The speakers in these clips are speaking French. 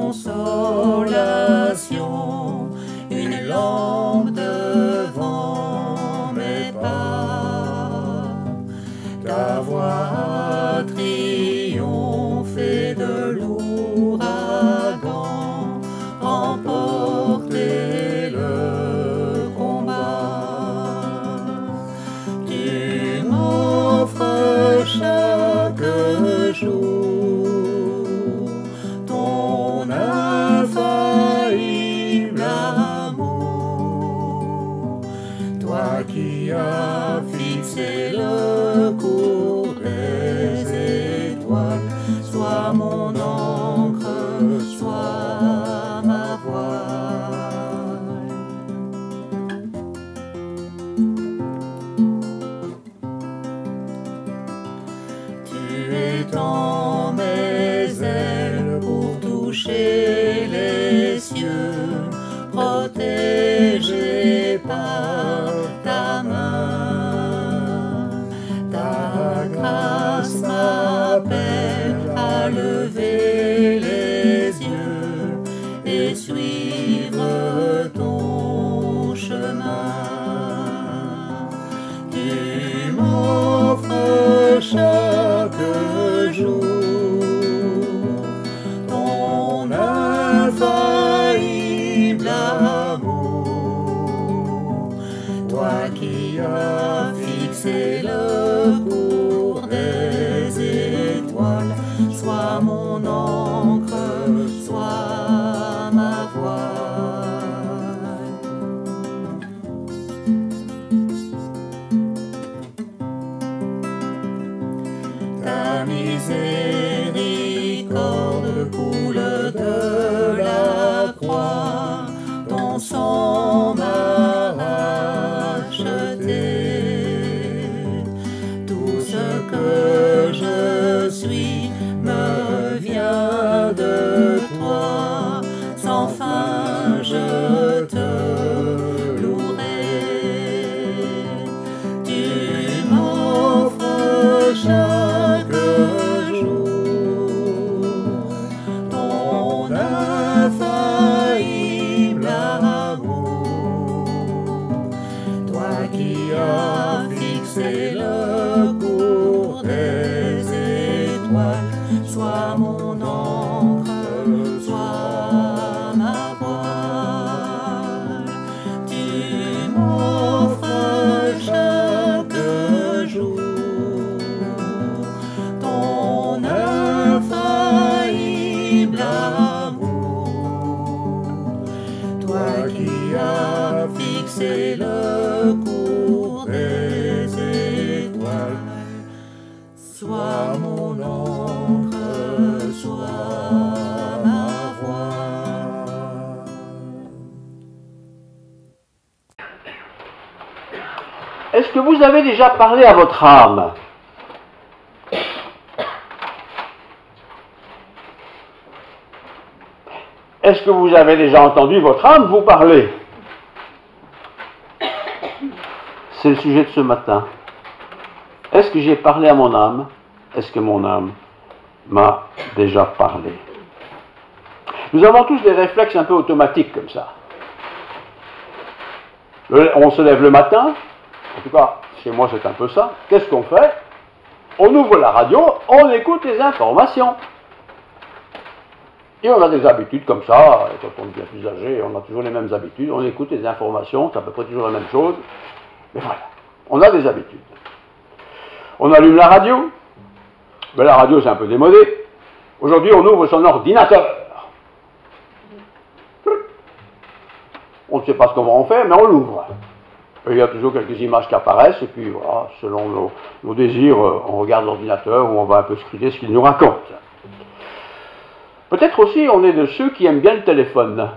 consolation, une lampe devant mes pas. Ta voix a triomphé de l'ouragan, remporté le combat. Tu m'offres chaque jour ton infaillible amour, toi qui as fixé le cours des étoiles, sois mon encre, sois ma voile. Tu étends mes ailes pour toucher les cieux, protégé par ta main. Ta grâce m'appelle à lever les yeux et suivre ton chemin. Tu m'offres chaque jour ton infaillible amour, toi qui as fixé le cours des étoiles, sois mon encre, sois ma voile. Ta miséricorde coule de la croix, ton sang m'a racheté. Tout ce que je suis me vient de toi, sans fin je te louerai. Tu m'offres chaque jour ton infaillible amour, toi qui as fixé le cours des étoiles, sois mon encre, sois ma voile. Tu m'offres chaque jour ton infaillible amour, toi qui as fixé le cours des étoiles, sois mon encre, sois ma voile. Est-ce que vous avez déjà parlé à votre âme? Est-ce que vous avez déjà entendu votre âme vous parler? C'est le sujet de ce matin. Est-ce que j'ai parlé à mon âme? Est-ce que mon âme m'a déjà parlé? Nous avons tous des réflexes un peu automatiques comme ça. On se lève le matin, en tout cas chez moi c'est un peu ça. Qu'est-ce qu'on fait? On ouvre la radio, on écoute les informations. Et on a des habitudes comme ça, et quand on devient plus âgé, on a toujours les mêmes habitudes, on écoute les informations, c'est à peu près toujours la même chose. Mais voilà, on a des habitudes. On allume la radio, mais la radio c'est un peu démodé. Aujourd'hui on ouvre son ordinateur. On ne sait pas ce qu'on va en faire, mais on l'ouvre. Et il y a toujours quelques images qui apparaissent, et puis voilà, selon nos désirs, on regarde l'ordinateur, ou on va un peu scruter ce qu'il nous raconte. Peut-être aussi on est de ceux qui aiment bien le téléphone.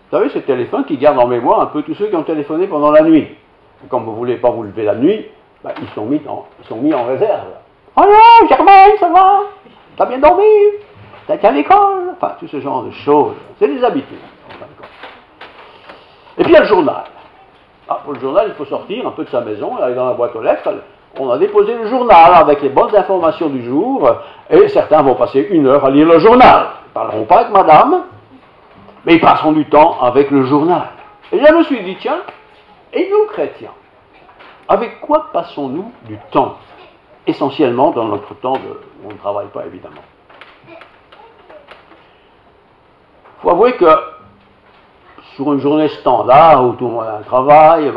Vous savez, ces téléphones qui gardent en mémoire un peu tous ceux qui ont téléphoné pendant la nuit. Et comme vous ne voulez pas vous lever la nuit, ben, ils sont mis en réserve. Oh non, Germaine, ça va? T'as bien dormi? T'as été à l'école? Enfin, tout ce genre de choses. C'est des habitudes. Et puis il y a le journal. Ah, pour le journal, il faut sortir un peu de sa maison, aller dans la boîte aux lettres. On a déposé le journal avec les bonnes informations du jour, et certains vont passer 1 heure à lire le journal. parleront pas avec madame, mais ils passeront du temps avec le journal. Et je me suis dit, tiens, et nous chrétiens, avec quoi passons-nous du temps? Essentiellement dans notre temps où on ne travaille pas, évidemment. Il faut avouer que sur une journée standard où tout le monde a un travail,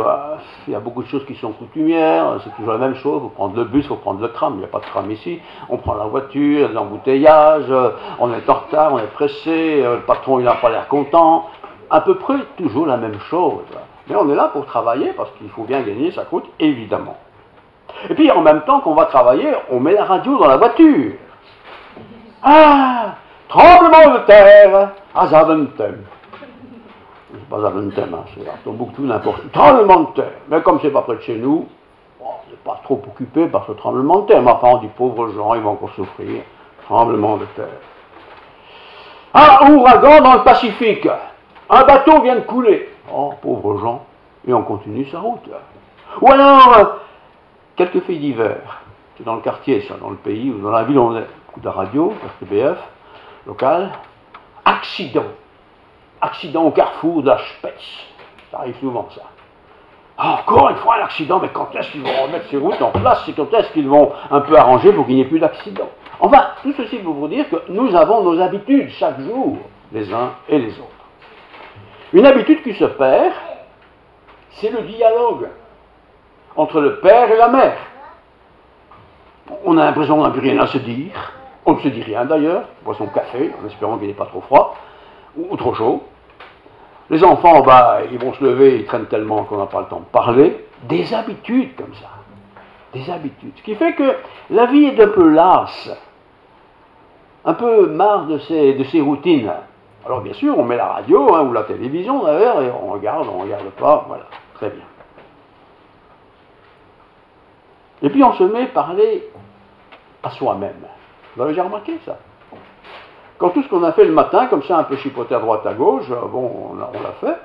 il y a beaucoup de choses qui sont coutumières, c'est toujours la même chose, il faut prendre le bus, il faut prendre le tram, il n'y a pas de tram ici, on prend la voiture, il y a de l'embouteillage, on est en retard, on est pressé, le patron il n'a pas l'air content, à peu près toujours la même chose. Mais on est là pour travailler parce qu'il faut bien gagner sa croûte, évidemment. Et puis en même temps qu'on va travailler, on met la radio dans la voiture. Ah, tremblement de terre à Zaventem. C'est pas Zaventem, hein, c'est à Tombouctou, n'importe où. Tremblement de terre. Mais comme c'est pas près de chez nous, on n'est pas trop occupé par ce tremblement de terre. Mais enfin, on dit pauvres gens, ils vont encore souffrir. Tremblement de terre. Un ouragan dans le Pacifique. Un bateau vient de couler. Oh, pauvres gens. Et on continue sa route. Ou alors, quelques faits divers. C'est dans le quartier, ça, dans le pays, ou dans la ville, on a beaucoup de radio, RTBF, local. Accident. Accident au carrefour de la Spetz. Ça arrive souvent, ça. Ah, encore une fois un accident, mais quand est-ce qu'ils vont remettre ces routes en place? C'est quand est-ce qu'ils vont un peu arranger pour qu'il n'y ait plus d'accident? Enfin, tout ceci pour vous dire que nous avons nos habitudes chaque jour, les uns et les autres. Une habitude qui se perd, c'est le dialogue entre le père et la mère. On a l'impression qu'on n'a plus rien à se dire. On ne se dit rien d'ailleurs. On boit son café en espérant qu'il n'est pas trop froid ou trop chaud. Les enfants, ils vont se lever, ils traînent tellement qu'on n'a pas le temps de parler. Des habitudes comme ça. Des habitudes. Ce qui fait que la vie est un peu lasse. Un peu marre de ces routines. Alors bien sûr, on met la radio ou la télévision d'ailleurs et on regarde pas. Voilà, très bien. Et puis on se met à parler à soi-même. Vous avez déjà remarqué ça? Quand tout ce qu'on a fait le matin, comme ça, un peu chipoté à droite à gauche, on l'a fait.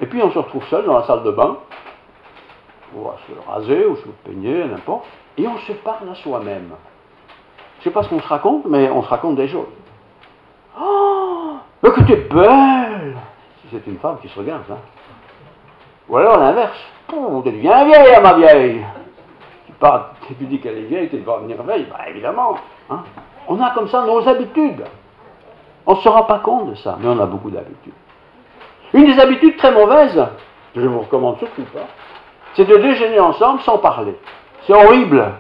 Et puis on se retrouve seul dans la salle de bain, on va se raser ou se peigner, n'importe, et on se parle à soi-même. Je ne sais pas ce qu'on se raconte, mais on se raconte des choses. Oh, mais que tu es belle! Si c'est une femme qui se regarde, hein. Ou alors l'inverse. Oh, tu deviens vieille, ma vieille! Tu dis qu'elle est vieille, tu vas venir vieille, évidemment. Hein. On a comme ça nos habitudes. On ne se rend pas compte de ça, mais on a beaucoup d'habitudes. Une des habitudes très mauvaises, je ne vous recommande surtout pas, c'est de déjeuner ensemble sans parler. C'est horrible.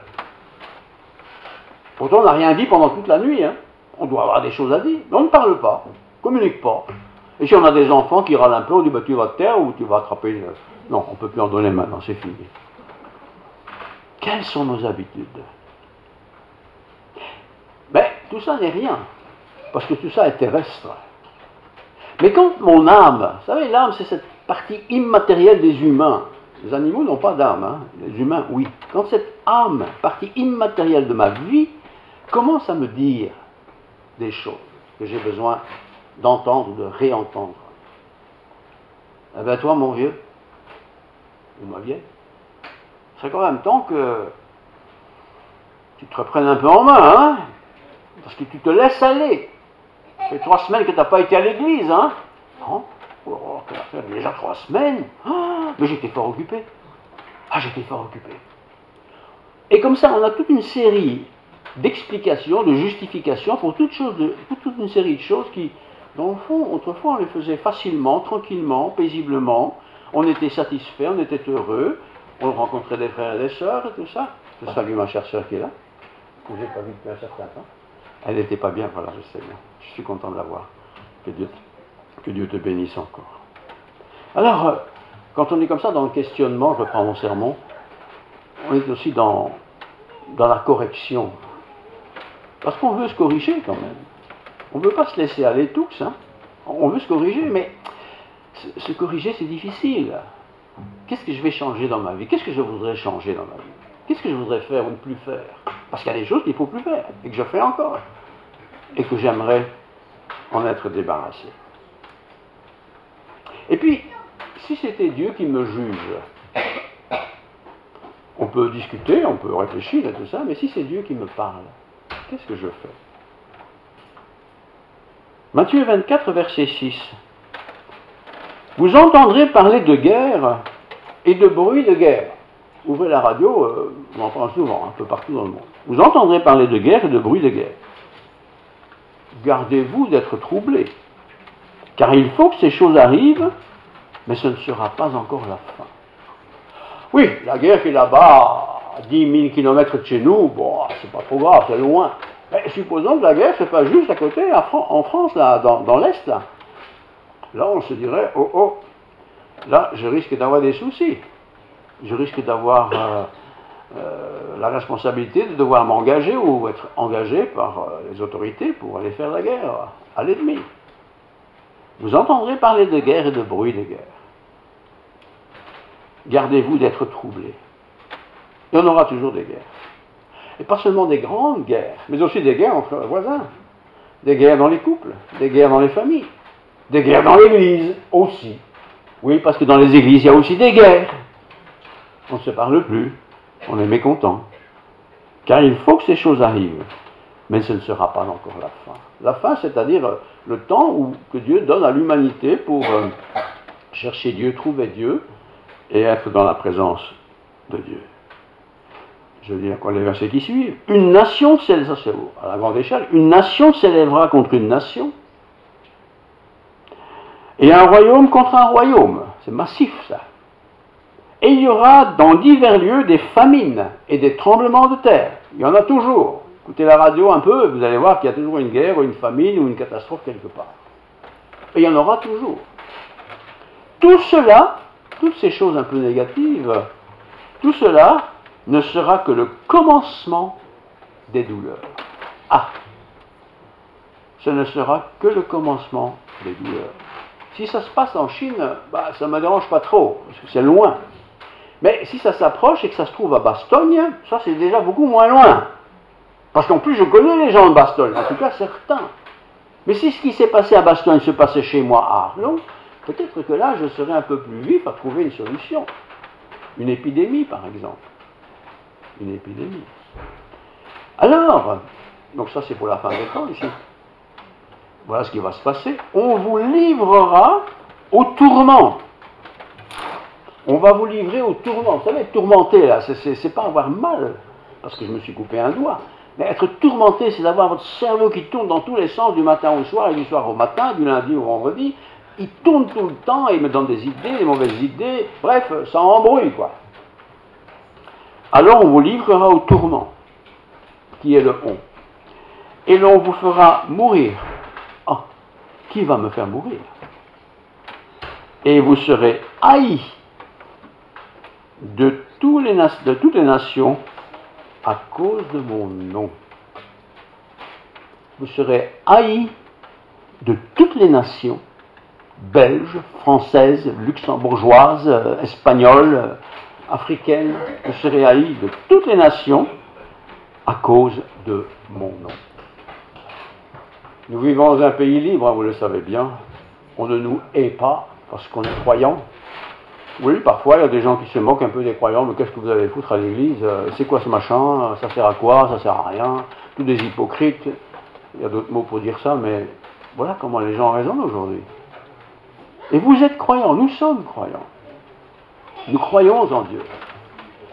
Pourtant, on n'a rien dit pendant toute la nuit. Hein. On doit avoir des choses à dire, mais on ne parle pas, on ne communique pas. Et si on a des enfants qui râlent un peu, on dit tu vas te taire ou tu vas attraper. Non, on ne peut plus en donner maintenant, c'est fini. Quelles sont nos habitudes? Mais tout ça n'est rien, parce que tout ça est terrestre. Mais quand mon âme, vous savez, l'âme c'est cette partie immatérielle des humains. Les animaux n'ont pas d'âme, hein. Les humains, oui. Quand cette âme, partie immatérielle de ma vie, commence à me dire des choses que j'ai besoin d'entendre, de réentendre, eh bien toi, mon vieux, ou ma vieille, c'est quand même temps que tu te reprennes un peu en main, hein, parce que tu te laisses aller. Ça fait 3 semaines que tu n'as pas été à l'église, hein. Non. Oh, ça fait déjà 3 semaines. Oh, mais j'étais fort occupé. Ah, j'étais fort occupé. Et comme ça, on a toute une série d'explications, de justifications pour toute une série de choses qui, dans le fond, autrefois, on les faisait facilement, tranquillement, paisiblement. On était satisfait, on était heureux. On rencontrait des frères et des sœurs et tout ça. Je salue ma chère sœur qui est là, que je n'ai pas vue depuis un certain temps. Elle n'était pas bien, voilà, je sais bien. Je suis content de la voir. Que Dieu te bénisse encore. Alors, quand on est comme ça dans le questionnement, je reprends mon sermon, on est aussi dans la correction. Parce qu'on veut se corriger quand même. On ne veut pas se laisser aller tous, hein. On veut se corriger, mais se corriger c'est difficile. Qu'est-ce que je vais changer dans ma vie? Qu'est-ce que je voudrais changer dans ma vie? Qu'est-ce que je voudrais faire ou ne plus faire? Parce qu'il y a des choses qu'il ne faut plus faire, et que je fais encore, et que j'aimerais en être débarrassé. Et puis, si c'était Dieu qui me juge, on peut discuter, on peut réfléchir à tout ça, mais si c'est Dieu qui me parle, qu'est-ce que je fais? Matthieu 24, verset 6. Vous entendrez parler de guerre et de bruit de guerre. Ouvrez la radio, on en entend souvent, un peu partout dans le monde. Vous entendrez parler de guerre et de bruit de guerre. Gardez-vous d'être troublés, car il faut que ces choses arrivent, mais ce ne sera pas encore la fin. Oui, la guerre qui est là-bas, à 10 000 km de chez nous, bon, c'est pas trop grave, c'est loin. Mais supposons que la guerre se passe juste à côté, en France, là, dans l'Est, là. Là, on se dirait, oh, oh, là, je risque d'avoir des soucis. Je risque d'avoir la responsabilité de devoir m'engager ou être engagé par les autorités pour aller faire la guerre à l'ennemi. Vous entendrez parler de guerre et de bruit de guerre. Gardez-vous d'être troublés. Il y en aura toujours des guerres. Et pas seulement des grandes guerres, mais aussi des guerres entre voisins, des guerres dans les couples, des guerres dans les familles, des guerres dans l'église aussi. Oui, parce que dans les églises, il y a aussi des guerres. On ne se parle plus, on est mécontent. Car il faut que ces choses arrivent, mais ce ne sera pas encore la fin. La fin, c'est-à-dire le temps que Dieu donne à l'humanité pour chercher Dieu, trouver Dieu, et être dans la présence de Dieu. Je lis encore les versets qui suivent. Une nation s'élèvera, à la grande échelle, une nation s'élèvera contre une nation, et un royaume contre un royaume. C'est massif, ça. Et il y aura dans divers lieux des famines et des tremblements de terre. Il y en a toujours. Écoutez la radio un peu, vous allez voir qu'il y a toujours une guerre, ou une famine, ou une catastrophe quelque part. Et il y en aura toujours. Tout cela, toutes ces choses un peu négatives, tout cela ne sera que le commencement des douleurs. Ah, ce ne sera que le commencement des douleurs. Si ça se passe en Chine, ça ne me dérange pas trop, parce que c'est loin. Mais si ça s'approche et que ça se trouve à Bastogne, ça c'est déjà beaucoup moins loin. Parce qu'en plus je connais les gens de Bastogne, en tout cas certains. Mais si ce qui s'est passé à Bastogne se passait chez moi à Arlon, peut-être que là je serais un peu plus vif à trouver une solution. Une épidémie par exemple. Une épidémie. Alors, donc ça c'est pour la fin des temps ici. Voilà ce qui va se passer. On vous livrera au tourment. On va vous livrer au tourment. Vous savez, être tourmenté, là, c'est pas avoir mal, parce que je me suis coupé un doigt. Mais être tourmenté, c'est d'avoir votre cerveau qui tourne dans tous les sens, du matin au soir et du soir au matin, du lundi au vendredi. Il tourne tout le temps et il me donne des idées, des mauvaises idées. Bref, ça embrouille, quoi. Alors on vous livrera au tourment, qui est le on. Et l'on vous fera mourir. Ah, qui va me faire mourir? Et vous serez haïs de toutes les nations à cause de mon nom. Vous serez haïs de toutes les nations, belges, françaises, luxembourgeoises, espagnoles, africaines. Vous serez haïs de toutes les nations à cause de mon nom. Nous vivons dans un pays libre, vous le savez bien. On ne nous hait pas parce qu'on est croyant. Oui, parfois, il y a des gens qui se moquent un peu des croyants, mais qu'est-ce que vous allez foutre à l'église? C'est quoi ce machin? Ça sert à quoi? Ça sert à rien? Tous des hypocrites. Il y a d'autres mots pour dire ça, mais voilà comment les gens raisonnent aujourd'hui. Et vous êtes croyants, nous sommes croyants. Nous croyons en Dieu.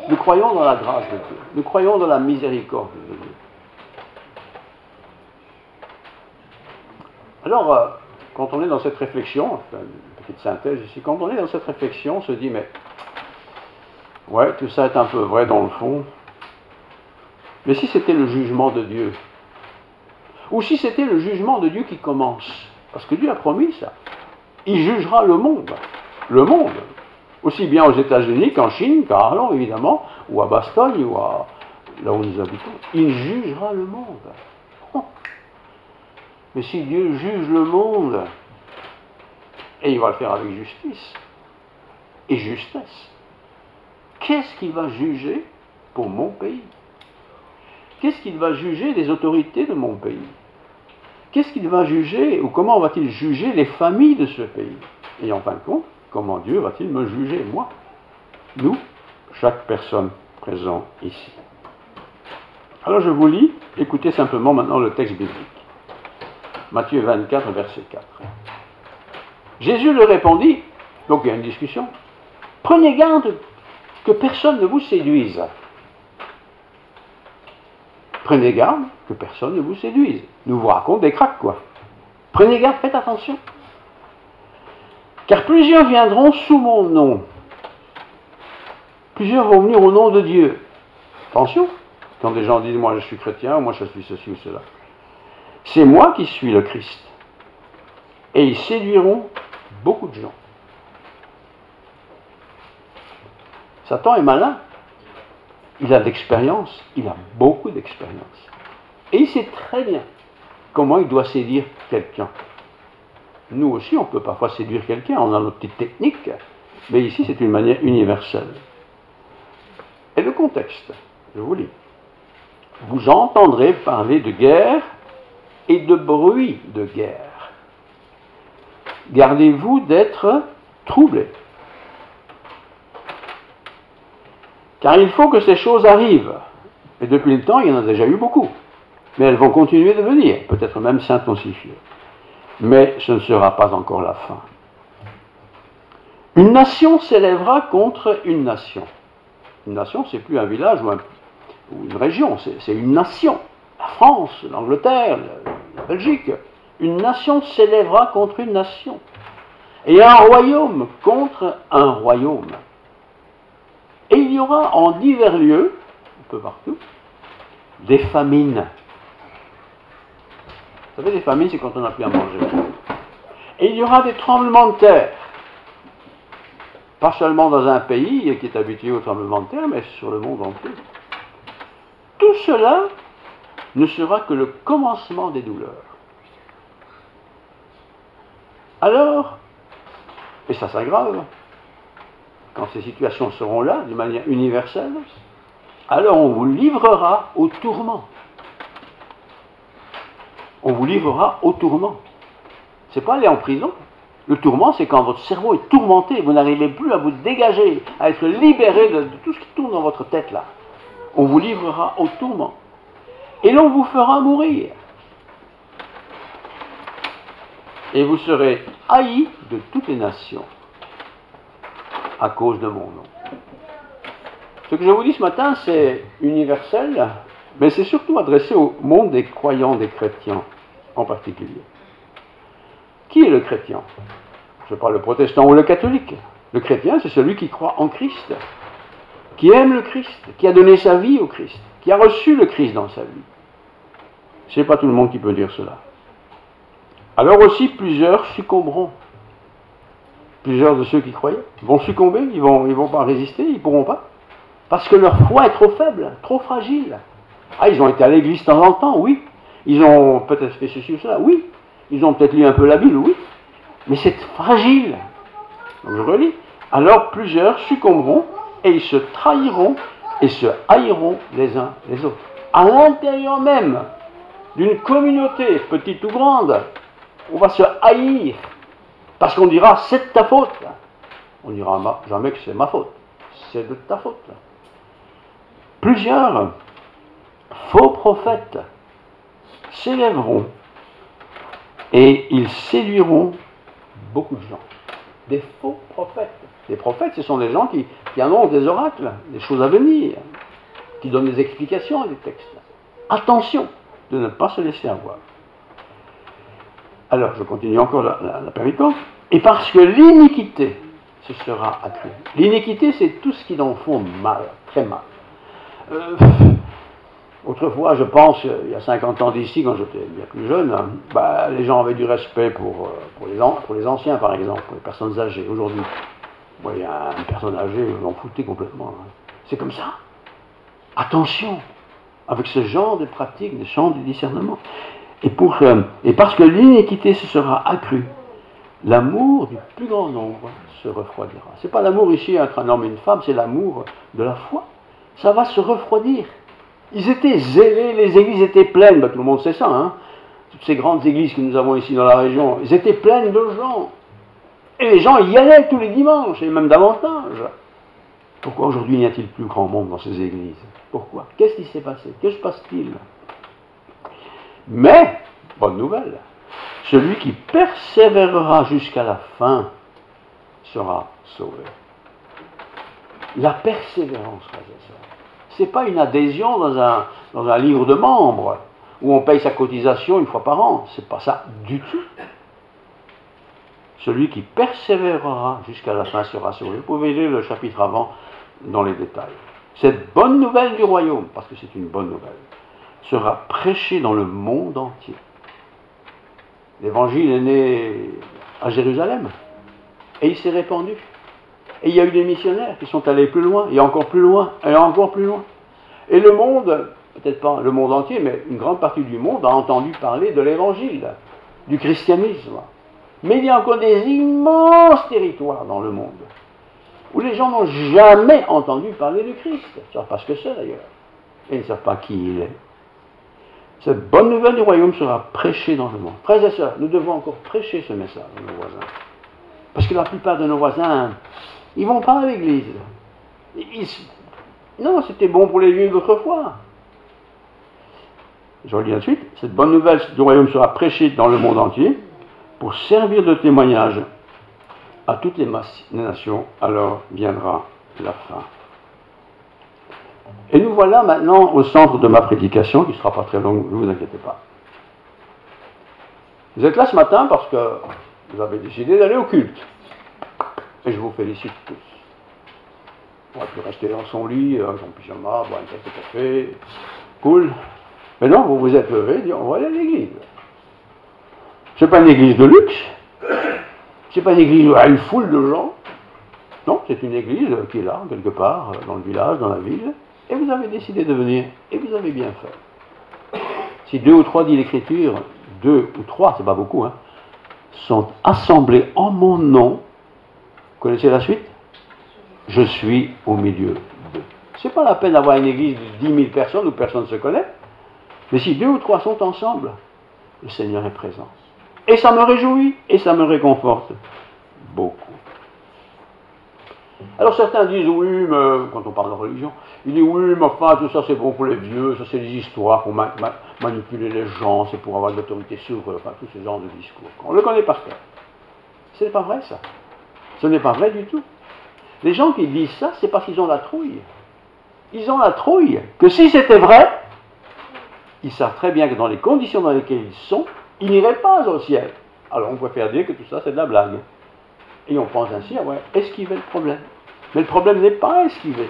Nous croyons dans la grâce de Dieu. Nous croyons dans la miséricorde de Dieu. Alors, quand on est dans cette réflexion, enfin, une petite synthèse ici, quand on est dans cette réflexion, on se dit, mais, ouais, tout ça est un peu vrai dans le fond, mais si c'était le jugement de Dieu, ou si c'était le jugement de Dieu qui commence, parce que Dieu a promis ça, il jugera le monde, aussi bien aux États-Unis qu'en Chine, qu'à Arlon évidemment, ou à Bastogne, ou à là où nous habitons, il jugera le monde. Oh. Mais si Dieu juge le monde, et il va le faire avec justice et justesse, qu'est-ce qu'il va juger pour mon pays? Qu'est-ce qu'il va juger des autorités de mon pays? Qu'est-ce qu'il va juger, ou comment va-t-il juger les familles de ce pays? Et en fin de compte, comment Dieu va-t-il me juger, moi? Nous, chaque personne présente ici. Alors je vous lis, écoutez simplement maintenant le texte biblique. Matthieu 24, verset 4. Jésus leur répondit, donc il y a une discussion, prenez garde que personne ne vous séduise. Prenez garde que personne ne vous séduise. Nous vous raconte des cracks, quoi. Prenez garde, faites attention. Car plusieurs viendront sous mon nom. Plusieurs vont venir au nom de Dieu. Attention, quand des gens disent, moi je suis chrétien, ou moi je suis ceci ou cela. C'est moi qui suis le Christ. Et ils séduiront beaucoup de gens. Satan est malin. Il a de l'expérience, il a beaucoup d'expérience. Et il sait très bien comment il doit séduire quelqu'un. Nous aussi, on peut parfois séduire quelqu'un, on a nos petites techniques, mais ici, c'est une manière universelle. Et le contexte, je vous lis. Vous entendrez parler de guerre et de bruit de guerre. Gardez-vous d'être troublés. Car il faut que ces choses arrivent. Et depuis le temps, il y en a déjà eu beaucoup. Mais elles vont continuer de venir, peut-être même s'intensifier. Mais ce ne sera pas encore la fin. Une nation s'élèvera contre une nation. Une nation, c'est plus un village ou une région, c'est une nation. La France, l'Angleterre, la Belgique. Une nation s'élèvera contre une nation. Et un royaume contre un royaume. Et il y aura en divers lieux, un peu partout, des famines. Vous savez, des famines, c'est quand on n'a plus à manger. Et il y aura des tremblements de terre. Pas seulement dans un pays qui est habitué aux tremblements de terre, mais sur le monde entier. Tout cela ne sera que le commencement des douleurs. Alors, et ça s'aggrave, quand ces situations seront là, d'une manière universelle, alors on vous livrera au tourment. On vous livrera au tourment. C'est pas aller en prison. Le tourment, c'est quand votre cerveau est tourmenté, vous n'arrivez plus à vous dégager, à être libéré de tout ce qui tourne dans votre tête là. On vous livrera au tourment. Et l'on vous fera mourir. Et vous serez haïs de toutes les nations à cause de mon nom. Ce que je vous dis ce matin, c'est universel, mais c'est surtout adressé au monde des croyants, des chrétiens en particulier. Qui est le chrétien? Ce n'est pas le protestant ou le catholique. Le chrétien, c'est celui qui croit en Christ, qui aime le Christ, qui a donné sa vie au Christ, qui a reçu le Christ dans sa vie. Ce n'est pas tout le monde qui peut dire cela. Alors aussi, plusieurs succomberont. Plusieurs de ceux qui croyaient vont succomber, ils vont pas résister, ils ne pourront pas. Parce que leur foi est trop faible, trop fragile. Ah, ils ont été à l'église de temps en temps, oui. Ils ont peut-être fait ceci ou cela, oui. Ils ont peut-être lu un peu la Bible, oui. Mais c'est fragile. Donc je relis. Alors plusieurs succomberont et ils se trahiront et se haïront les uns les autres. À l'intérieur même d'une communauté, petite ou grande, on va se haïr. Parce qu'on dira, c'est de ta faute. On dira jamais que c'est ma faute. C'est de ta faute. Plusieurs faux prophètes s'élèveront et ils séduiront beaucoup de gens. Des faux prophètes. Les prophètes, ce sont des gens qui annoncent des oracles, des choses à venir, qui donnent des explications à des textes. Attention de ne pas se laisser avoir. Alors, je continue encore la péricole. Et parce que l'iniquité se sera accrue. L'iniquité, c'est tout ce qui en font mal, très mal. Autrefois, je pense, il y a 50 ans d'ici, quand j'étais bien plus jeune, les gens avaient du respect pour les anciens, par exemple, pour les personnes âgées. Aujourd'hui, vous voyez, une personne âgée, vous l'en foutez complètement. C'est comme ça. Attention avec ce genre de pratique, de genre de discernement. Et parce que l'iniquité se sera accrue, l'amour du plus grand nombre se refroidira. Ce n'est pas l'amour ici entre un homme et une femme, c'est l'amour de la foi. Ça va se refroidir. Ils étaient zélés, les églises étaient pleines, tout le monde sait ça, hein. Toutes ces grandes églises que nous avons ici dans la région, elles étaient pleines de gens. Et les gens y allaient tous les dimanches, et même davantage. Pourquoi aujourd'hui n'y a-t-il plus grand monde dans ces églises? Pourquoi? Qu'est-ce qui s'est passé? Que se passe-t-il? Mais, bonne nouvelle, Celui qui persévérera jusqu'à la fin sera sauvé. La persévérance, frères et sœurs. Ce n'est pas une adhésion dans un livre de membres où on paye sa cotisation une fois par an. Ce n'est pas ça du tout. Celui qui persévérera jusqu'à la fin sera sauvé. Vous pouvez lire le chapitre avant dans les détails. Cette bonne nouvelle du royaume, parce que c'est une bonne nouvelle, sera prêchée dans le monde entier. L'évangile est né à Jérusalem et il s'est répandu. Et il y a eu des missionnaires qui sont allés plus loin, et encore plus loin, et encore plus loin. Et le monde, peut-être pas le monde entier, mais une grande partie du monde a entendu parler de l'évangile, du christianisme. Mais il y a encore des immenses territoires dans le monde où les gens n'ont jamais entendu parler du Christ. Ils ne savent pas ce que c'est d'ailleurs. Et ils ne savent pas qui il est. Cette bonne nouvelle du royaume sera prêchée dans le monde. Frères et sœurs, nous devons encore prêcher ce message à nos voisins. Parce que la plupart de nos voisins, ils ne vont pas à l'église. Non, c'était bon pour les vieux d'autrefois. Je relis la suite. Cette bonne nouvelle du royaume sera prêchée dans le monde entier pour servir de témoignage à toutes les nations. Alors viendra la fin. Et nous voilà maintenant au centre de ma prédication, qui ne sera pas très longue, ne vous inquiétez pas. Vous êtes là ce matin parce que vous avez décidé d'aller au culte. Et je vous félicite tous. On aurait pu rester dans son lit, son pyjama, boire une tasse de café, cool. Mais non, vous vous êtes levé et dit on va aller à l'église. C'est pas une église de luxe, c'est pas une église où il y a une foule de gens. Non, c'est une église qui est là, quelque part, dans le village, dans la ville, et vous avez décidé de venir, et vous avez bien fait. Si 2 ou 3, dit l'Écriture, 2 ou 3, c'est pas beaucoup, hein, sont assemblés en mon nom, vous connaissez la suite? Je suis au milieu d'eux. C'est pas la peine d'avoir une église de 10 000 personnes où personne ne se connaît, mais si 2 ou 3 sont ensemble, le Seigneur est présent. Et ça me réjouit, et ça me réconforte beaucoup. Alors certains disent, oui, mais quand on parle de religion, ils disent, oui, mais enfin, tout ça c'est bon pour les vieux, ça c'est des histoires pour manipuler les gens, c'est pour avoir de l'autorité sur eux, enfin, tous ces genres de discours. On le connaît par cœur. Ce n'est pas vrai ça. Ce n'est pas vrai du tout. Les gens qui disent ça, c'est parce qu'ils ont la trouille. Ils ont la trouille que si c'était vrai, ils savent très bien que dans les conditions dans lesquelles ils sont, ils n'iraient pas au ciel. Alors on préfère dire que tout ça c'est de la blague. Et on pense ainsi, ah ouais, esquiver le problème. Mais le problème n'est pas esquivé.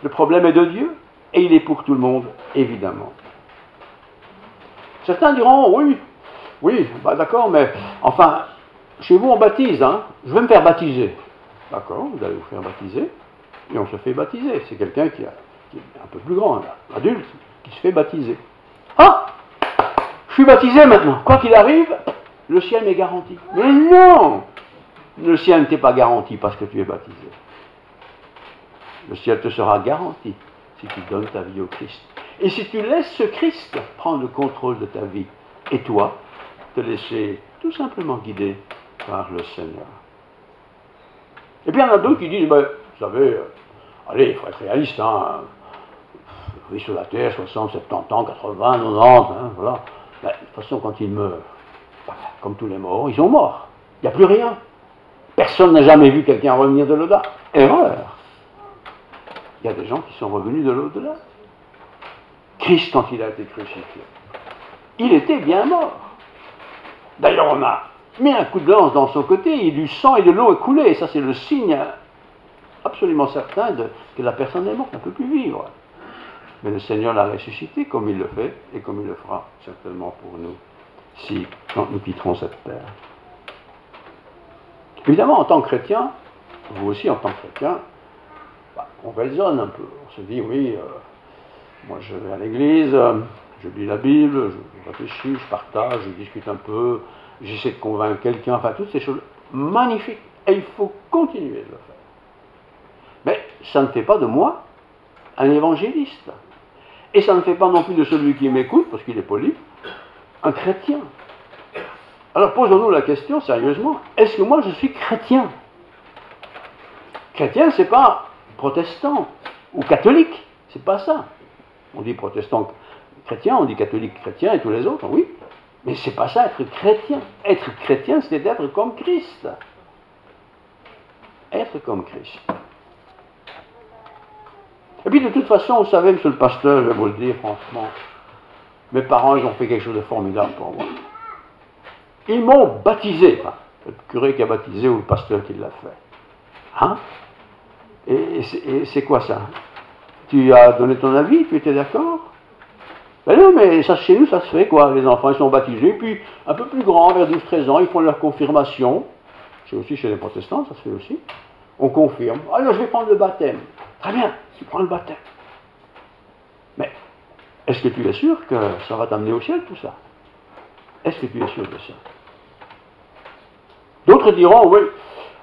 Le problème est de Dieu, et il est pour tout le monde, évidemment. Certains diront, oui, bah d'accord, mais enfin, chez vous on baptise, hein, je vais me faire baptiser. D'accord, vous allez vous faire baptiser, et on se fait baptiser. C'est quelqu'un qui est un peu plus grand, un adulte, qui se fait baptiser. Ah, je suis baptisé maintenant, quoi qu'il arrive, le ciel m'est garanti. Mais non, le ciel ne t'est pas garanti parce que tu es baptisé. Le ciel te sera garanti si tu donnes ta vie au Christ. Et si tu laisses ce Christ prendre le contrôle de ta vie, et toi, te laisser tout simplement guider par le Seigneur. Et puis il y en a d'autres qui disent, ben, vous savez, allez, il faut être réaliste, hein, oui, sur la terre, 60, 70 ans, 80, 90, hein, voilà. Ben, de toute façon, quand ils meurent, ben, comme tous les morts, ils sont morts. Il n'y a plus rien. Personne n'a jamais vu quelqu'un revenir de l'au-delà. Erreur. Il y a des gens qui sont revenus de l'au-delà. Christ, quand il a été crucifié, il était bien mort. D'ailleurs, on a mis un coup de lance dans son côté, et du sang et de l'eau est coulé. Et ça, c'est le signe absolument certain que la personne est morte, ne peut plus vivre. Mais le Seigneur l'a ressuscité comme il le fait, et comme il le fera certainement pour nous, si quand nous quitterons cette terre. Évidemment, en tant que chrétien, vous aussi en tant que chrétien, on raisonne un peu. On se dit, oui, moi je vais à l'église, je lis la Bible, je réfléchis, je partage, je discute un peu, j'essaie de convaincre quelqu'un, enfin toutes ces choses magnifiques. Et il faut continuer de le faire. Mais ça ne fait pas de moi un évangéliste. Et ça ne fait pas non plus de celui qui m'écoute, parce qu'il est poli, un chrétien. Alors posons-nous la question sérieusement, est-ce que moi je suis chrétien? Chrétien, c'est pas protestant ou catholique, c'est pas ça. On dit protestant chrétien, on dit catholique chrétien et tous les autres, oui. Mais c'est pas ça être chrétien. Être chrétien, c'est d'être comme Christ. Être comme Christ. Et puis de toute façon, vous savez, monsieur le pasteur, je vais vous le dire franchement, mes parents, ils ont fait quelque chose de formidable pour moi. Ils m'ont baptisé. Enfin, le curé qui a baptisé ou le pasteur qui l'a fait. Hein? Et c'est quoi ça? Tu as donné ton avis, tu étais d'accord? Ben non, mais ça, chez nous, ça se fait quoi? Les enfants, ils sont baptisés, puis un peu plus grands, vers 12-13 ans, ils font leur confirmation. C'est aussi chez les protestants, ça se fait aussi. On confirme. Alors, je vais prendre le baptême. Très bien, tu prends le baptême. Mais, est-ce que tu es sûr que ça va t'amener au ciel, tout ça? Est-ce que tu es sûr de ça? D'autres diront, oui,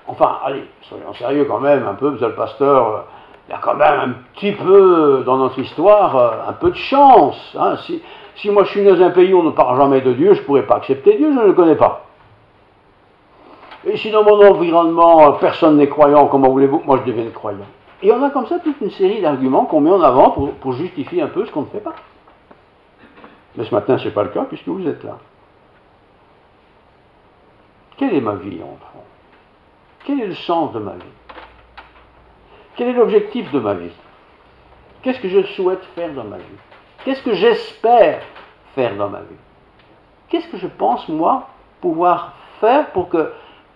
enfin, allez, soyons sérieux quand même, un peu, monsieur le pasteur, il y a quand même un petit peu, dans notre histoire, un peu de chance. Hein. Si moi je suis né dans un pays où on ne parle jamais de Dieu, je ne pourrais pas accepter Dieu, je ne le connais pas. Et si dans mon environnement, personne n'est croyant, comment voulez-vous que moi je devienne croyant? Et on a comme ça toute une série d'arguments qu'on met en avant pour justifier un peu ce qu'on ne fait pas. Mais ce matin, ce n'est pas le cas, puisque vous êtes là. Quelle est ma vie, en fond? Quel est le sens de ma vie? Quel est l'objectif de ma vie? Qu'est-ce que je souhaite faire dans ma vie? Qu'est-ce que j'espère faire dans ma vie? Qu'est-ce que je pense, moi, pouvoir faire pour que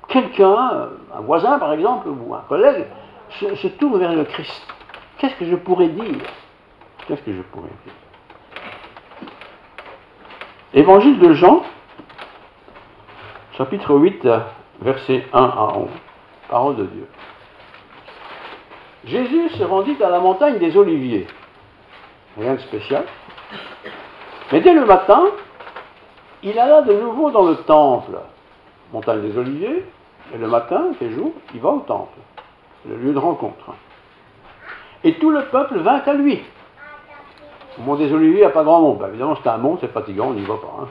quelqu'un, un voisin par exemple, ou un collègue, se tourne vers le Christ? Qu'est-ce que je pourrais dire? Qu'est-ce que je pourrais dire? Évangile de Jean, chapitre 8, versets 1 à 11. Parole de Dieu. Jésus se rendit à la montagne des Oliviers. Rien de spécial. Mais dès le matin, il alla de nouveau dans le temple. Montagne des Oliviers, et le matin, il fait jour, il va au temple. Le lieu de rencontre. Et tout le peuple vint à lui. Au mont des Oliviers, il n'y a pas grand monde. Ben, évidemment, c'est un mont, c'est fatigant, on n'y va pas. Hein.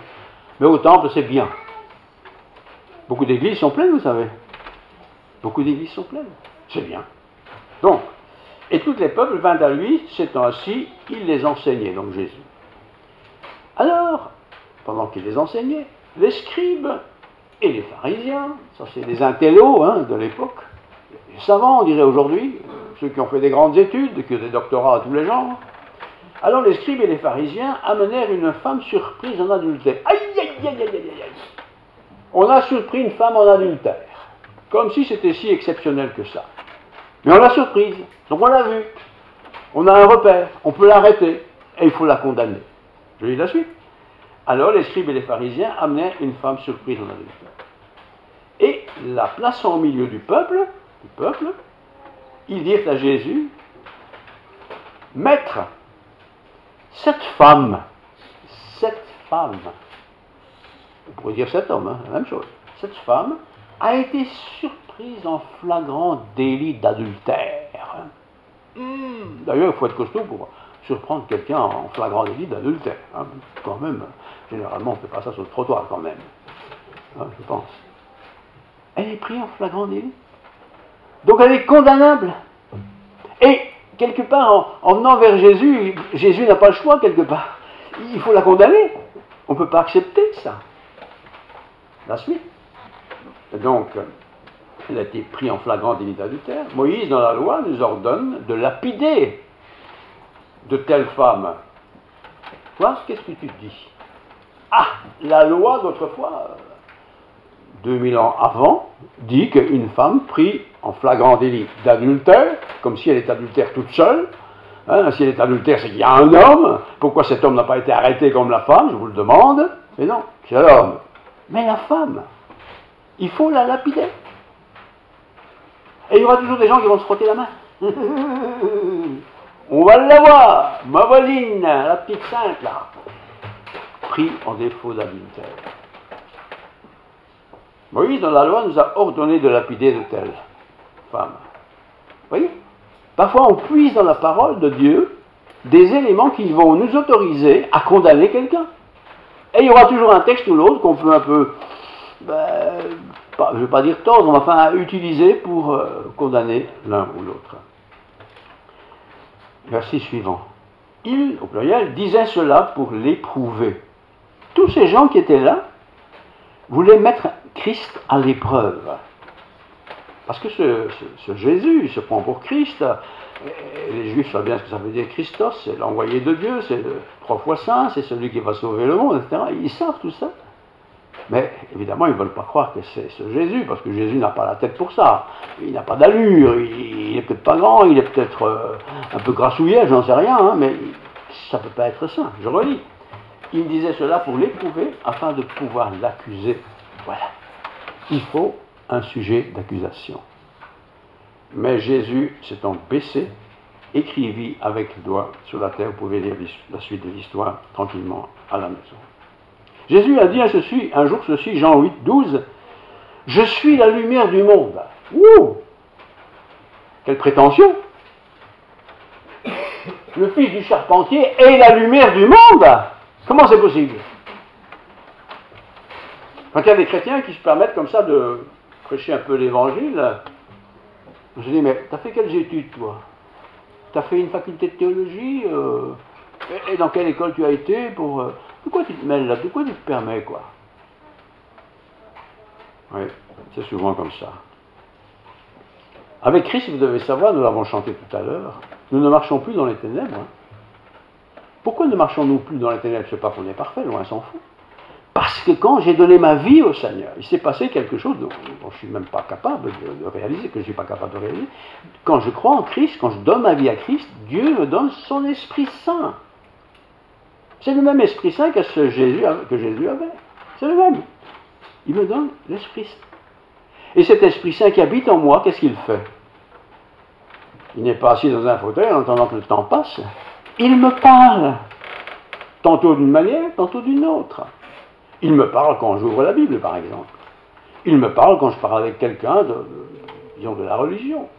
Mais au temple, c'est bien. Beaucoup d'églises sont pleines, vous savez. Beaucoup d'églises sont pleines. C'est bien. Donc, et tous les peuples vinrent à lui, s'étant assis, il les enseignait, donc Jésus. Alors, pendant qu'il les enseignait, les scribes et les pharisiens, ça c'est des intellos hein, de l'époque, les savants, on dirait aujourd'hui, ceux qui ont fait des grandes études, qui ont des doctorats à tous les genres. Alors les scribes et les pharisiens amenèrent une femme surprise en adultère. Aïe, aïe, aïe, aïe, aïe, aïe. On a surpris une femme en adultère, comme si c'était si exceptionnel que ça. Mais on l'a surprise, donc on l'a vue. On a un repère, on peut l'arrêter, et il faut la condamner. Je lis la suite. Alors les scribes et les pharisiens amenèrent une femme surprise en adultère. Et la plaçant au milieu du peuple, ils dirent à Jésus, « Maître, cette femme, on pourrait dire cet homme, hein, la même chose, cette femme a été surprise en flagrant délit d'adultère. D'ailleurs, il faut être costaud pour surprendre quelqu'un en flagrant délit d'adultère. Hein. Quand même, généralement, on ne fait pas ça sur le trottoir quand même. Hein, je pense. Elle est prise en flagrant délit. Donc elle est condamnable. Et quelque part, en venant vers Jésus, Jésus n'a pas le choix quelque part. Il faut la condamner. On ne peut pas accepter ça. La suite. Et donc, elle a été prise en flagrant délit d'adultère. Moïse, dans la loi, nous ordonne de lapider de telles femmes. Toi, qu'est-ce que tu dis? Ah, la loi d'autrefois, 2000 ans avant, dit qu'une femme prise en flagrant délit d'adultère, comme si elle est adultère toute seule, hein, si elle est adultère, c'est qu'il y a un homme. Pourquoi cet homme n'a pas été arrêté comme la femme, je vous le demande? Mais non, c'est l'homme. Mais la femme, il faut la lapider. Et il y aura toujours des gens qui vont se frotter la main. On va l'avoir, ma voisine, la petite sainte là, pris en défaut d'adultère. Moïse, dans la loi, nous a ordonné de lapider de telles femmes. Vous voyez? Parfois, on puise dans la parole de Dieu des éléments qui vont nous autoriser à condamner quelqu'un. Et il y aura toujours un texte ou l'autre qu'on peut un peu, je ne vais pas dire tordre, mais enfin utiliser pour condamner l'un ou l'autre. Verset suivant. Il, au pluriel, disait cela pour l'éprouver. tous ces gens qui étaient là voulaient mettre Christ à l'épreuve. Parce que ce Jésus, il se prend pour Christ. Et les Juifs savent bien ce que ça veut dire Christos, c'est l'envoyé de Dieu, c'est le 3 fois saint, c'est celui qui va sauver le monde, etc. Ils savent tout ça. Mais évidemment, ils ne veulent pas croire que c'est ce Jésus, parce que Jésus n'a pas la tête pour ça. Il n'a pas d'allure, il n'est peut-être pas grand, il est peut-être un peu grassouillet, j'en sais rien, hein, mais ça ne peut pas être ça. Je relis. Il disait cela pour l'éprouver, afin de pouvoir l'accuser. Voilà. Il faut un sujet d'accusation. Mais Jésus s'étant baissé, écrivit avec le doigt sur la terre. Vous pouvez lire la suite de l'histoire tranquillement à la maison. Jésus a dit un jour ceci, Jean 8, 12, « Je suis la lumière du monde. » Ouh! Quelle prétention! Le fils du charpentier est la lumière du monde! Comment c'est possible? Quand il y a des chrétiens qui se permettent comme ça de prêcher un peu l'évangile, je dis, mais t'as fait quelles études, toi? T'as fait une faculté de théologie? Et dans quelle école tu as été pour... de quoi tu te mêles là? De quoi tu te permets, quoi? Oui, c'est souvent comme ça. Avec Christ, vous devez savoir, nous l'avons chanté tout à l'heure, nous ne marchons plus dans les ténèbres. Hein. Pourquoi ne marchons-nous plus dans les ténèbres? C'est pas qu'on est parfait, loin s'en fout. Parce que quand j'ai donné ma vie au Seigneur, il s'est passé quelque chose dont je ne suis même pas capable de réaliser, que je ne suis pas capable de réaliser. Quand je crois en Christ, quand je donne ma vie à Christ, Dieu me donne son Esprit Saint. C'est le même Esprit Saint que Jésus avait. C'est le même. Il me donne l'Esprit Saint. Et cet Esprit Saint qui habite en moi, qu'est-ce qu'il fait? Il n'est pas assis dans un fauteuil en attendant que le temps passe. Il me parle. Tantôt d'une manière, tantôt d'une autre. Il me parle quand j'ouvre la Bible, par exemple. Il me parle quand je parle avec quelqu'un disons, de la religion.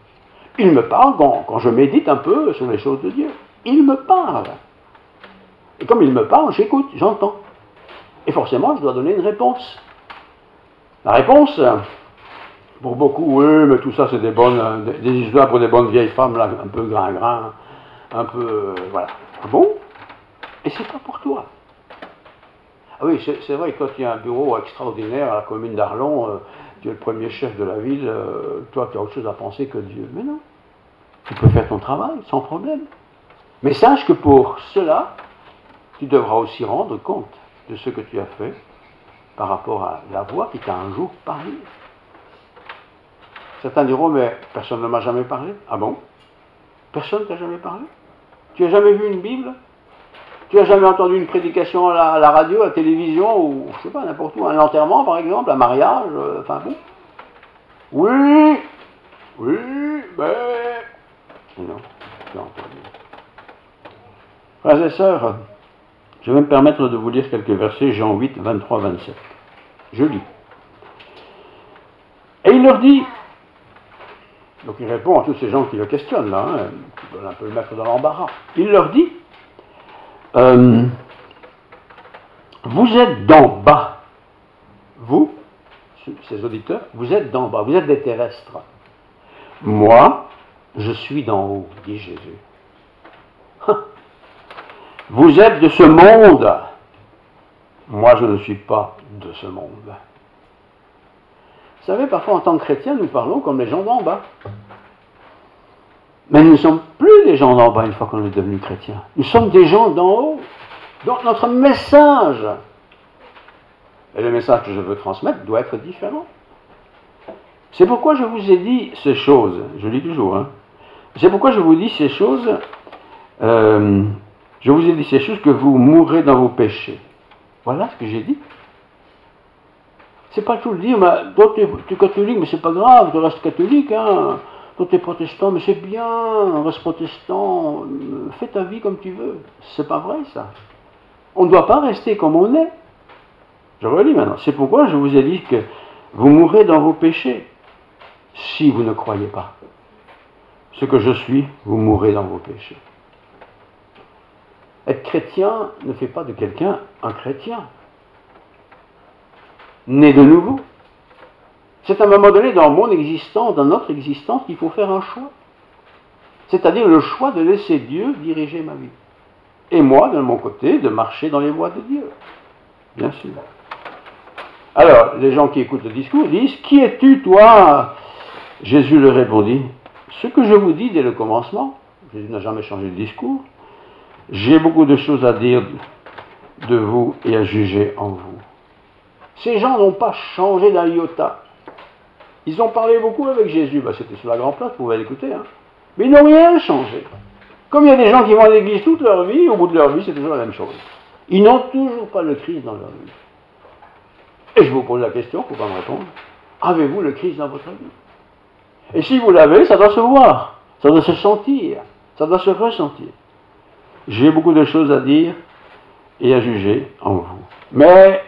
Il me parle quand je médite un peu sur les choses de Dieu. Il me parle. Et comme il me parle, j'écoute, j'entends. Et forcément, je dois donner une réponse. La réponse, pour beaucoup, oui, mais tout ça, c'est des histoires pour des bonnes vieilles femmes, là, un peu grin-grin, un peu, voilà. Ah bon? Et c'est pas pour toi. Ah oui, c'est vrai que toi, tu as un bureau extraordinaire à la commune d'Arlon, tu es le premier chef de la ville, toi, tu as autre chose à penser que Dieu. Mais non, tu peux faire ton travail sans problème. Mais sache que pour cela, tu devras aussi rendre compte de ce que tu as fait par rapport à la voix qui t'a un jour parlé. Certains diront, mais personne ne m'a jamais parlé. Ah bon? Personne ne t'a jamais parlé? Tu n'as jamais vu une Bible? Tu n'as jamais entendu une prédication à la radio, à la télévision, ou je ne sais pas, n'importe où, un enterrement par exemple, un mariage, enfin bon? Oui, mais... Non, tu as entendu. Frères et sœurs, je vais me permettre de vous lire quelques versets, Jean 8, 23, 27. Je lis. Et il leur dit, donc il répond à tous ces gens qui le questionnent là, hein, qui veulent un peu le mettre dans l'embarras. Il leur dit, vous êtes d'en bas, vous, ces auditeurs, vous êtes d'en bas, vous êtes des terrestres. Moi, je suis d'en haut, dit Jésus. Vous êtes de ce monde. Moi, je ne suis pas de ce monde. Vous savez, parfois, en tant que chrétiens, nous parlons comme les gens d'en bas. Mais nous ne sommes plus des gens d'en bas une fois qu'on est devenu chrétien. Nous sommes des gens d'en haut. Donc, notre message, et le message que je veux transmettre, doit être différent. C'est pourquoi je vous ai dit ces choses. Je lis toujours, hein. C'est pourquoi je vous dis ces choses... je vous ai dit ces choses que vous mourrez dans vos péchés. Voilà ce que j'ai dit. C'est pas tout le dire, mais toi tu es catholique, mais c'est pas grave, tu restes catholique, hein. Toi tu es protestant, mais c'est bien, reste protestant, fais ta vie comme tu veux. C'est pas vrai ça. On ne doit pas rester comme on est. Je relis maintenant. C'est pourquoi je vous ai dit que vous mourrez dans vos péchés, si vous ne croyez pas. Ce que je suis, vous mourrez dans vos péchés. Être chrétien ne fait pas de quelqu'un un chrétien. Né de nouveau. C'est à un moment donné dans mon existence, dans notre existence, qu'il faut faire un choix. C'est-à-dire le choix de laisser Dieu diriger ma vie. Et moi, de mon côté, de marcher dans les voies de Dieu. Bien sûr. Alors, les gens qui écoutent le discours disent, qui es-tu, toi? Jésus leur répondit, ce que je vous dis dès le commencement, Jésus n'a jamais changé de discours, j'ai beaucoup de choses à dire de vous et à juger en vous. Ces gens n'ont pas changé d'un iota. Ils ont parlé beaucoup avec Jésus, c'était sur la grande place, vous pouvez l'écouter, hein. Mais ils n'ont rien changé. Comme il y a des gens qui vont à l'église toute leur vie, au bout de leur vie, c'est toujours la même chose. Ils n'ont toujours pas le Christ dans leur vie. Et je vous pose la question, il ne faut pas me répondre. Avez-vous le Christ dans votre vie? Et si vous l'avez, ça doit se voir, ça doit se sentir, ça doit se ressentir. J'ai beaucoup de choses à dire et à juger en vous. Mais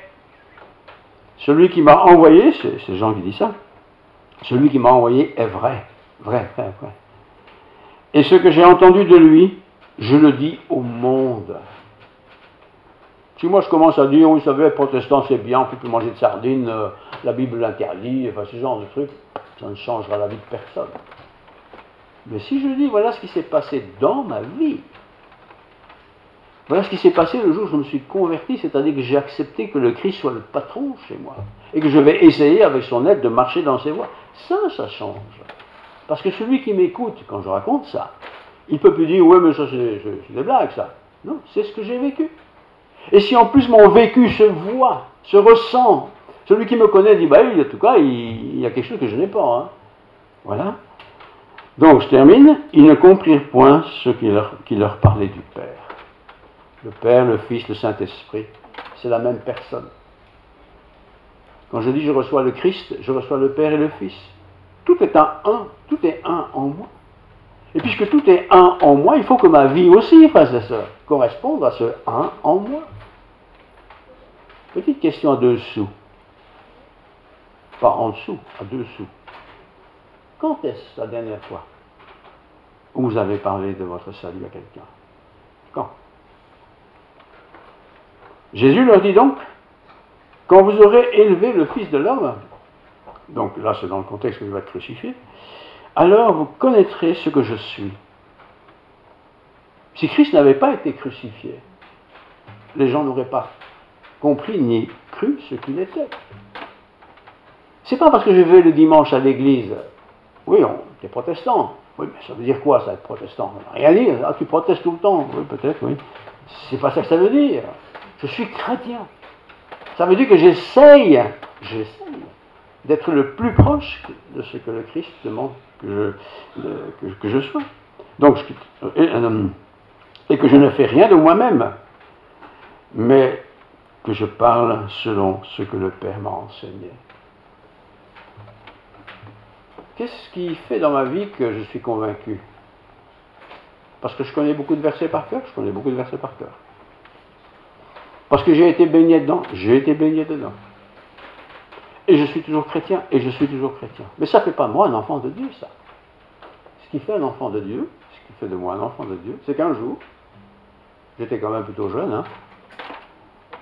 celui qui m'a envoyé, c'est Jean qui dit ça, celui qui m'a envoyé est vrai. Et ce que j'ai entendu de lui, je le dis au monde. Si moi je commence à dire, vous savez, protestant c'est bien, on ne peut plus manger de sardines, la Bible l'interdit, enfin ce genre de trucs, ça ne changera la vie de personne. Mais si je dis, voilà ce qui s'est passé dans ma vie, voilà ce qui s'est passé le jour où je me suis converti, c'est-à-dire que j'ai accepté que le Christ soit le patron chez moi, et que je vais essayer avec son aide de marcher dans ses voies, ça change. Parce que celui qui m'écoute, quand je raconte ça, il ne peut plus dire, ouais mais ça c'est des blagues ça. Non, c'est ce que j'ai vécu. Et si en plus mon vécu se voit, se ressent, celui qui me connaît dit, en tout cas, il y a quelque chose que je n'ai pas. Hein. Voilà. Donc, je termine. Ils ne comprirent point ce qui leur parlait du Père. Le Père, le Fils, le Saint-Esprit, c'est la même personne. Quand je dis je reçois le Christ, je reçois le Père et le Fils. Tout est un en moi. Et puisque tout est un en moi, il faut que ma vie aussi, frères et sœurs, corresponde à ce un en moi. Petite question à dessous. Pas en dessous, à dessous. Quand est-ce la dernière fois où vous avez parlé de votre salut à quelqu'un? Quand? Jésus leur dit donc, quand vous aurez élevé le Fils de l'homme, donc là c'est dans le contexte où il va être crucifié, alors vous connaîtrez ce que je suis. Si Christ n'avait pas été crucifié, les gens n'auraient pas compris ni cru ce qu'il était. C'est pas parce que je vais le dimanche à l'église, oui, t'es protestant. Oui, mais ça veut dire quoi ça être protestant? Rien dire. Ah, tu protestes tout le temps. Oui, peut-être, oui. C'est pas ça que ça veut dire. Je suis chrétien. Ça veut dire que j'essaye d'être le plus proche de ce que le Christ demande que je sois. Donc, et que je ne fais rien de moi-même, mais que je parle selon ce que le Père m'a enseigné. Qu'est-ce qui fait dans ma vie que je suis convaincu? Parce que je connais beaucoup de versets par cœur? Je connais beaucoup de versets par cœur. Parce que j'ai été baigné dedans? J'ai été baigné dedans. Et je suis toujours chrétien, et je suis toujours chrétien. Mais ça ne fait pas de moi un enfant de Dieu, ça. Ce qui fait un enfant de Dieu, ce qui fait de moi un enfant de Dieu, c'est qu'un jour, j'étais quand même plutôt jeune, hein,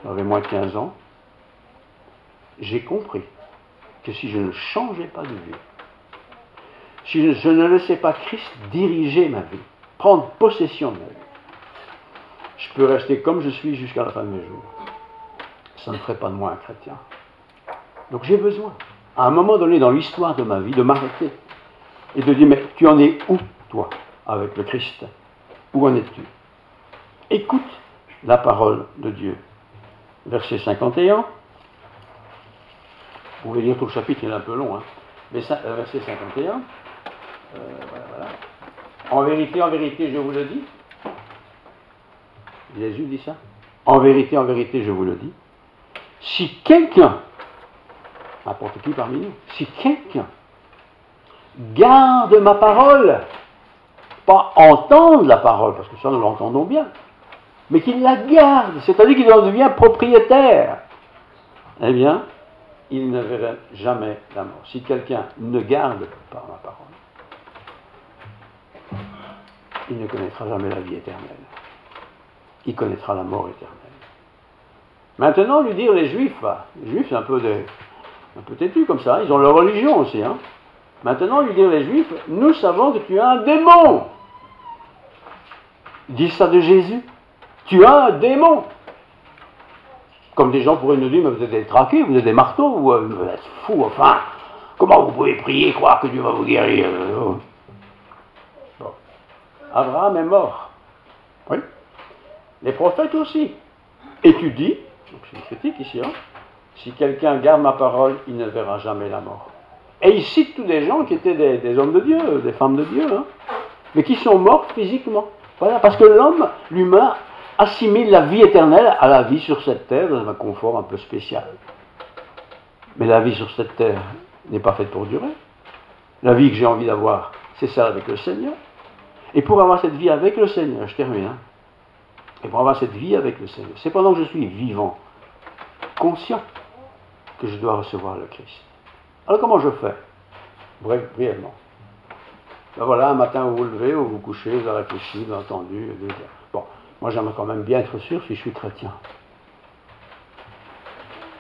j'avais moins de 15 ans, j'ai compris que si je ne changeais pas de vie, si je ne laissais pas Christ diriger ma vie, prendre possession de ma vie, je peux rester comme je suis jusqu'à la fin de mes jours. Ça ne ferait pas de moi un chrétien. Donc j'ai besoin, à un moment donné dans l'histoire de ma vie, de m'arrêter et de dire, mais tu en es où, toi, avec le Christ? Où en es-tu? Écoute la parole de Dieu. Verset 51. Vous pouvez lire tout le chapitre, il est un peu long, hein. Mais verset 51. Voilà. En vérité, je vous le dis. Jésus dit ça. En vérité, je vous le dis. Si quelqu'un, n'importe qui parmi nous, si quelqu'un garde ma parole, pas entendre la parole, parce que ça nous l'entendons bien, mais qu'il la garde, c'est-à-dire qu'il en devient propriétaire, eh bien, il ne verra jamais la mort. Si quelqu'un ne garde pas ma parole, il ne connaîtra jamais la vie éternelle. Il connaîtra la mort éternelle. Maintenant, lui dire les Juifs c'est un peu têtu comme ça, ils ont leur religion aussi. Hein. Maintenant, lui dire les Juifs, nous savons que tu as un démon. Dis ça de Jésus. Tu as un démon. Comme des gens pourraient nous dire, mais vous êtes des traqués, vous êtes des marteaux, vous êtes fous, enfin, comment vous pouvez prier, croire que Dieu va vous guérir? Bon. Abraham est mort. Oui. Les prophètes aussi. Et tu dis, c'est une critique ici, hein, si quelqu'un garde ma parole, il ne verra jamais la mort. Et il cite tous des gens qui étaient des hommes de Dieu, des femmes de Dieu, hein, mais qui sont morts physiquement. Voilà, parce que l'homme, l'humain, assimile la vie éternelle à la vie sur cette terre dans un confort un peu spécial. Mais la vie sur cette terre n'est pas faite pour durer. La vie que j'ai envie d'avoir, c'est celle avec le Seigneur. Et pour avoir cette vie avec le Seigneur, je termine, hein, et pour avoir cette vie avec le Seigneur, c'est pendant que je suis vivant, conscient, que je dois recevoir le Christ. Alors comment je fais? Brièvement. Ben voilà, un matin vous vous levez, vous vous couchez, vous avez réfléchi, vous avez entendu. Bon, moi j'aimerais quand même bien être sûr si je suis chrétien.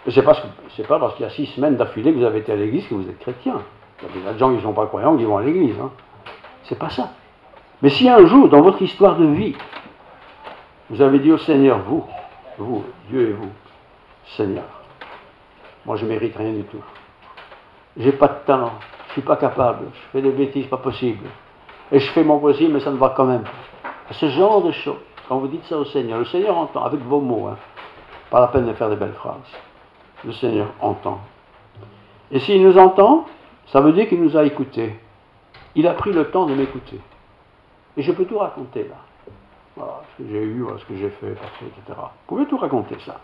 C'est pas parce qu'il y a 6 semaines d'affilée que vous avez été à l'église que vous êtes chrétien. Il y a des gens qui ne sont pas croyants qui vont à l'église. Hein. C'est pas ça. Mais si un jour, dans votre histoire de vie, vous avez dit au Seigneur, vous, Dieu et vous, Seigneur, moi je ne mérite rien du tout. J'ai pas de talent, je ne suis pas capable, je fais des bêtises pas possibles. Et je fais mon possible, mais ça ne va quand même pas. Ce genre de choses, quand vous dites ça au Seigneur, le Seigneur entend, avec vos mots, hein, pas la peine de faire de belles phrases. Le Seigneur entend. Et s'il nous entend, ça veut dire qu'il nous a écoutés. Il a pris le temps de m'écouter. Et je peux tout raconter là. Voilà, ce que j'ai eu, ce que j'ai fait, passé, etc. Vous pouvez tout raconter ça.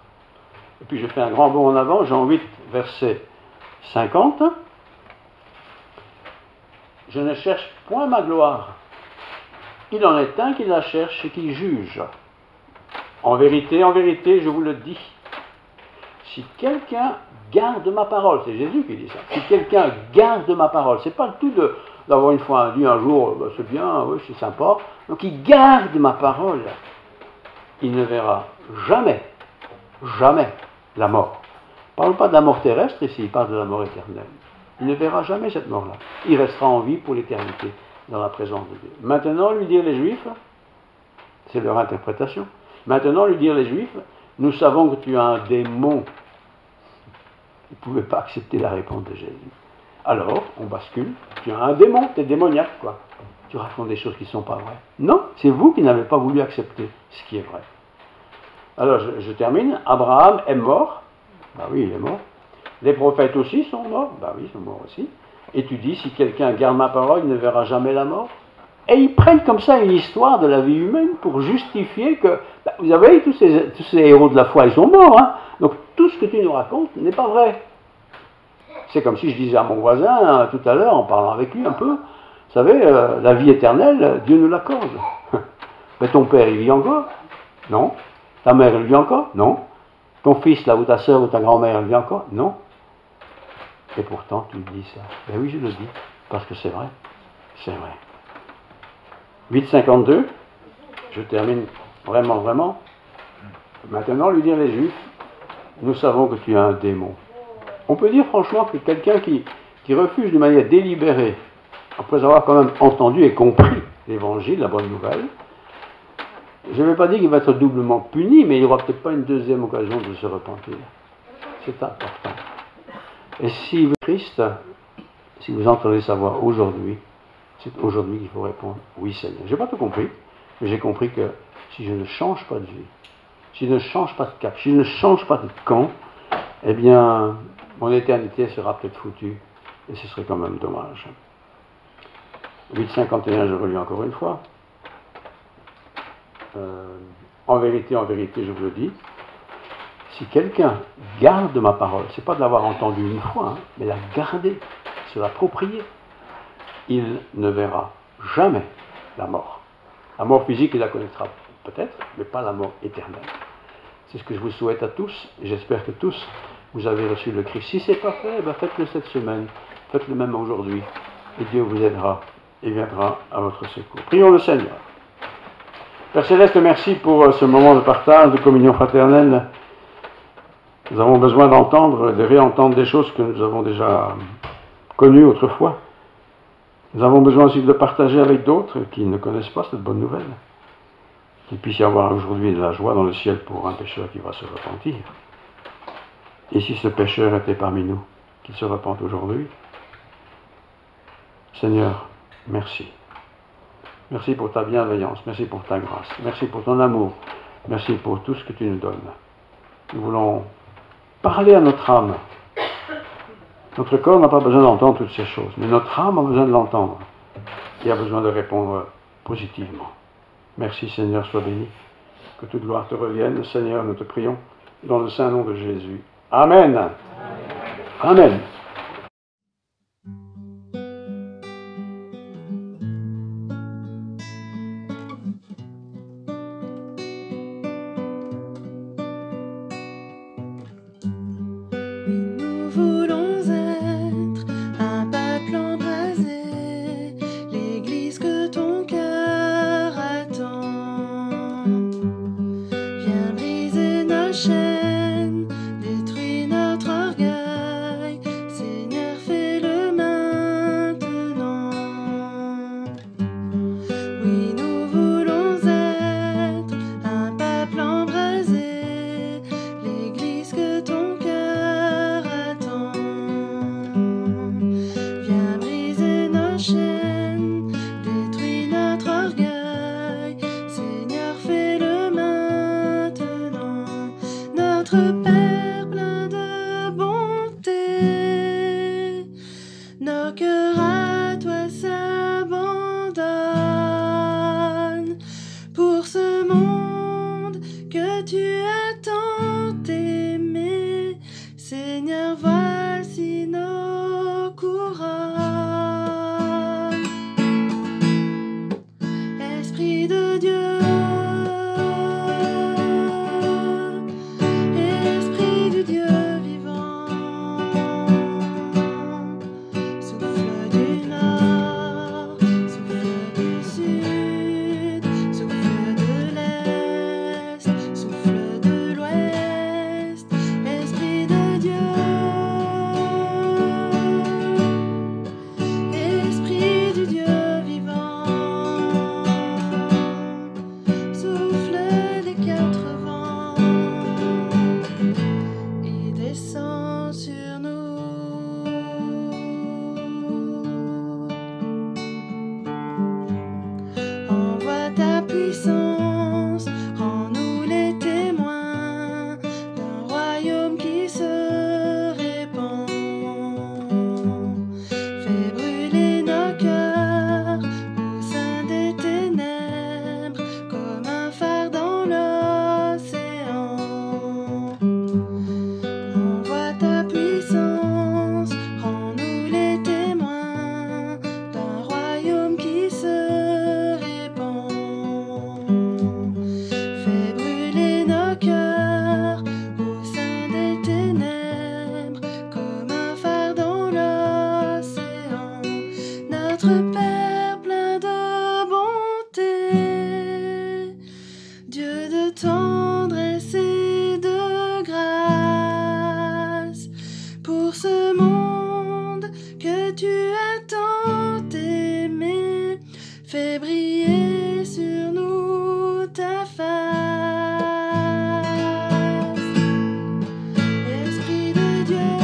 Et puis je fais un grand bond en avant, Jean 8, verset 50. Je ne cherche point ma gloire. Il en est un qui la cherche et qui juge. En vérité, je vous le dis. Si quelqu'un garde ma parole, c'est Jésus qui dit ça. Si quelqu'un garde ma parole, c'est pas le tout d'avoir une fois dit un jour, bah, c'est bien, oui, c'est sympa. Donc il garde ma parole. Il ne verra jamais la mort. Il ne parle pas de la mort terrestre ici, il parle de la mort éternelle. Il ne verra jamais cette mort-là. Il restera en vie pour l'éternité, dans la présence de Dieu. Maintenant, lui dire les Juifs, c'est leur interprétation. Maintenant, lui dire les Juifs, nous savons que tu as un démon. Ils ne pouvaient pas accepter la réponse de Jésus. Alors, on bascule, tu as un démon, tu es démoniaque, quoi. Tu racontes des choses qui ne sont pas vraies. Non, c'est vous qui n'avez pas voulu accepter ce qui est vrai. Alors, je termine. Abraham est mort. Ben oui, il est mort. Les prophètes aussi sont morts. Ben oui, ils sont morts aussi. Et tu dis, si quelqu'un garde ma parole, il ne verra jamais la mort. Et ils prennent comme ça une histoire de la vie humaine pour justifier que, ben, vous savez, tous ces héros de la foi, ils sont morts. Hein. Donc, tout ce que tu nous racontes n'est pas vrai. C'est comme si je disais à mon voisin, tout à l'heure, en parlant avec lui un peu, vous savez, la vie éternelle, Dieu nous l'accorde. Mais ton père, il vit encore? Non. Ta mère, elle vit encore? Non. Ton fils, là, ou ta soeur, ou ta grand-mère, elle vit encore? Non. Et pourtant, tu dis ça. Ben oui, je le dis, parce que c'est vrai. C'est vrai. 8,52, je termine vraiment. Maintenant, lui dire les Juifs, nous savons que tu as un démon. On peut dire franchement que quelqu'un qui refuse de manière délibérée, après avoir quand même entendu et compris l'évangile, la bonne nouvelle, je ne vais pas dire qu'il va être doublement puni, mais il n'aura peut-être pas une deuxième occasion de se repentir. C'est important. Et si vous Christ, si vous entendez sa voix aujourd'hui, c'est aujourd'hui qu'il faut répondre oui Seigneur. Je n'ai pas tout compris, mais j'ai compris que si je ne change pas de vie, si je ne change pas de cap, si je ne change pas de camp, eh bien, mon éternité sera peut-être foutue, et ce serait quand même dommage. 8,51, je relis encore une fois. En vérité, je vous le dis, si quelqu'un garde ma parole, c'est pas de l'avoir entendue une fois, hein, mais la garder, se l'approprier, il ne verra jamais la mort. La mort physique, il la connaîtra peut-être, mais pas la mort éternelle. C'est ce que je vous souhaite à tous, et j'espère que tous, vous avez reçu le Christ. Si ce n'est pas fait, ben faites-le cette semaine, faites-le même aujourd'hui, et Dieu vous aidera et viendra à votre secours. Prions le Seigneur. Père Céleste, merci pour ce moment de partage, de communion fraternelle. Nous avons besoin d'entendre, de réentendre des choses que nous avons déjà connues autrefois. Nous avons besoin aussi de le partager avec d'autres qui ne connaissent pas cette bonne nouvelle. Qu'il puisse y avoir aujourd'hui de la joie dans le ciel pour un pécheur qui va se repentir. Et si ce pécheur était parmi nous, qu'il se repente aujourd'hui. Seigneur, merci. Merci pour ta bienveillance, merci pour ta grâce, merci pour ton amour, merci pour tout ce que tu nous donnes. Nous voulons parler à notre âme. Notre corps n'a pas besoin d'entendre toutes ces choses, mais notre âme a besoin de l'entendre et a besoin de répondre positivement. Merci Seigneur, sois béni. Que toute gloire te revienne. Seigneur, nous te prions dans le saint nom de Jésus. Amen. Amen. Amen. Esprit de Dieu.